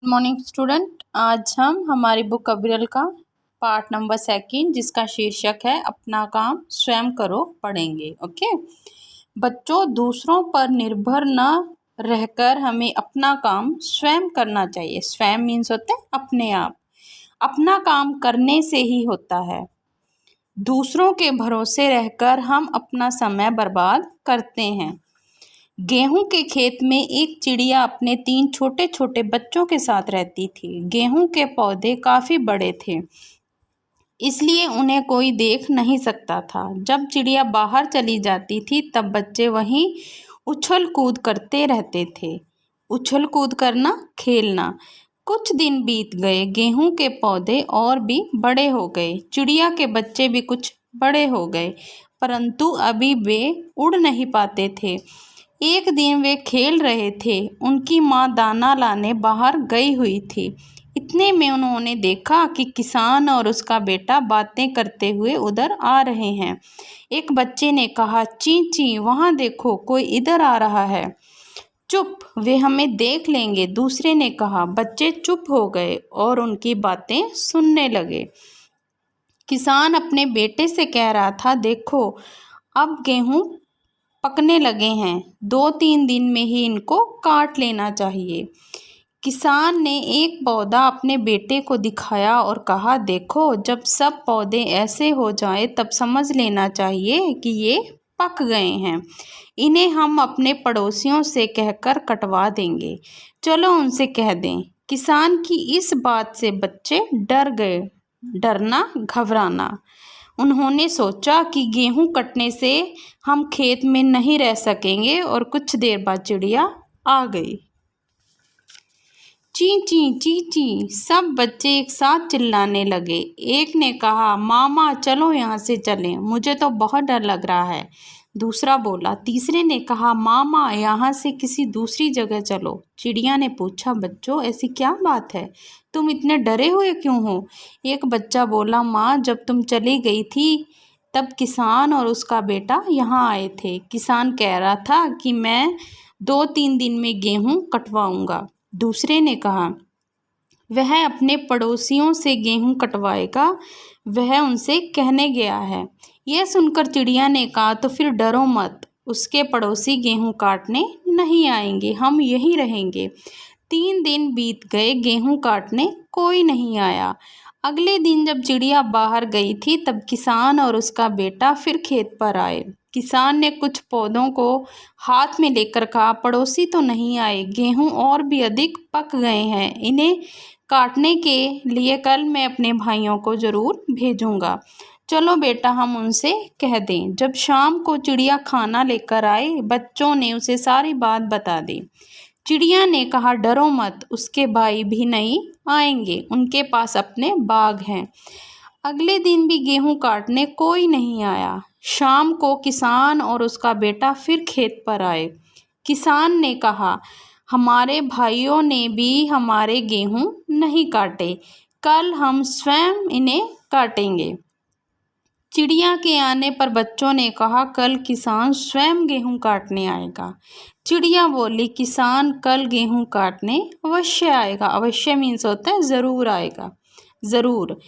Good morning student. आज हम हमारी बुक अविरल का पार्ट नंबर 2 जिसका शीर्षक है अपना काम स्वयं करो पढ़ेंगे। ओके बच्चों, दूसरों पर निर्भर न रहकर हमें अपना काम स्वयं करना चाहिए। स्वयं मीन्स होता है अपने आप। अपना काम करने से ही होता है। दूसरों के भरोसे रहकर हम अपना समय बर्बाद करते हैं। गेहूं के खेत में एक चिड़िया अपने 3 छोटे छोटे बच्चों के साथ रहती थी। गेहूं के पौधे काफी बड़े थे, इसलिए उन्हें कोई देख नहीं सकता था। जब चिड़िया बाहर चली जाती थी तब बच्चे वहीं उछल कूद करते रहते थे। उछल कूद करना, खेलना। कुछ दिन बीत गए। गेहूं के पौधे और भी बड़े हो गए। चिड़िया के बच्चे भी कुछ बड़े हो गए, परंतु अभी वे उड़ नहीं पाते थे। एक दिन वे खेल रहे थे। उनकी माँ दाना लाने बाहर गई हुई थी। इतने में उन्होंने देखा कि किसान और उसका बेटा बातें करते हुए उधर आ रहे हैं। एक बच्चे ने कहा, ची ची, वहाँ देखो, कोई इधर आ रहा है। चुप, वे हमें देख लेंगे, दूसरे ने कहा। बच्चे चुप हो गए और उनकी बातें सुनने लगे। किसान अपने बेटे से कह रहा था, देखो, अब गेहूं पकने लगे हैं, 2-3 दिन में ही इनको काट लेना चाहिए। किसान ने एक पौधा अपने बेटे को दिखाया और कहा, देखो, जब सब पौधे ऐसे हो जाए तब समझ लेना चाहिए कि ये पक गए हैं। इन्हें हम अपने पड़ोसियों से कहकर कटवा देंगे। चलो उनसे कह दें। किसान की इस बात से बच्चे डर गए। डरना, घबराना। उन्होंने सोचा कि गेहूं कटने से हम खेत में नहीं रह सकेंगे और कुछ देर बाद चिड़िया आ गई। ची ची ची ची, सब बच्चे एक साथ चिल्लाने लगे। एक ने कहा, मामा चलो यहाँ से चलें, मुझे तो बहुत डर लग रहा है। दूसरा बोला। तीसरे ने कहा, मामा यहाँ से किसी दूसरी जगह चलो। चिड़िया ने पूछा, बच्चों ऐसी क्या बात है, तुम इतने डरे हुए क्यों हो? एक बच्चा बोला, माँ जब तुम चली गई थी तब किसान और उसका बेटा यहाँ आए थे। किसान कह रहा था कि मैं 2-3 दिन में गेहूं कटवाऊंगा। दूसरे ने कहा, वह अपने पड़ोसियों से गेहूं कटवाएगा, वह उनसे कहने गया है। यह सुनकर चिड़िया ने कहा, तो फिर डरो मत, उसके पड़ोसी गेहूं काटने नहीं आएंगे, हम यहीं रहेंगे। 3 दिन बीत गए, गेहूं काटने कोई नहीं आया। अगले दिन जब चिड़िया बाहर गई थी तब किसान और उसका बेटा फिर खेत पर आए। किसान ने कुछ पौधों को हाथ में लेकर कहा, पड़ोसी तो नहीं आए, गेहूं और भी अधिक पक गए हैं, इन्हें काटने के लिए कल मैं अपने भाइयों को ज़रूर भेजूंगा। चलो बेटा, हम उनसे कह दें। जब शाम को चिड़िया खाना लेकर आए, बच्चों ने उसे सारी बात बता दी। चिड़िया ने कहा, डरो मत, उसके भाई भी नहीं आएंगे, उनके पास अपने बाग हैं। अगले दिन भी गेहूं काटने कोई नहीं आया। शाम को किसान और उसका बेटा फिर खेत पर आए। किसान ने कहा, हमारे भाइयों ने भी हमारे गेहूं नहीं काटे, कल हम स्वयं इन्हें काटेंगे। चिड़िया के आने पर बच्चों ने कहा, कल किसान स्वयं गेहूं काटने आएगा। चिड़िया बोली, किसान कल गेहूं काटने अवश्य आएगा। अवश्य मीन्स होता है ज़रूर आएगा, ज़रूर।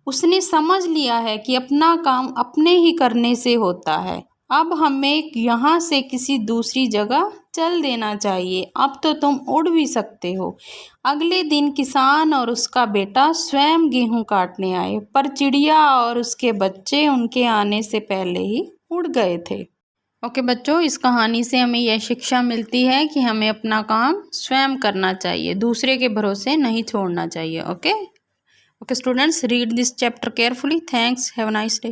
उसने समझ लिया है कि अपना काम अपने ही करने से होता है। अब हमें यहाँ से किसी दूसरी जगह चल देना चाहिए। अब तो तुम उड़ भी सकते हो। अगले दिन किसान और उसका बेटा स्वयं गेहूं काटने आए, पर चिड़िया और उसके बच्चे उनके आने से पहले ही उड़ गए थे। ओके बच्चों, इस कहानी से हमें यह शिक्षा मिलती है कि हमें अपना काम स्वयं करना चाहिए, दूसरे के भरोसे नहीं छोड़ना चाहिए। Okay students, read this chapter carefully. Thanks. Have a nice day.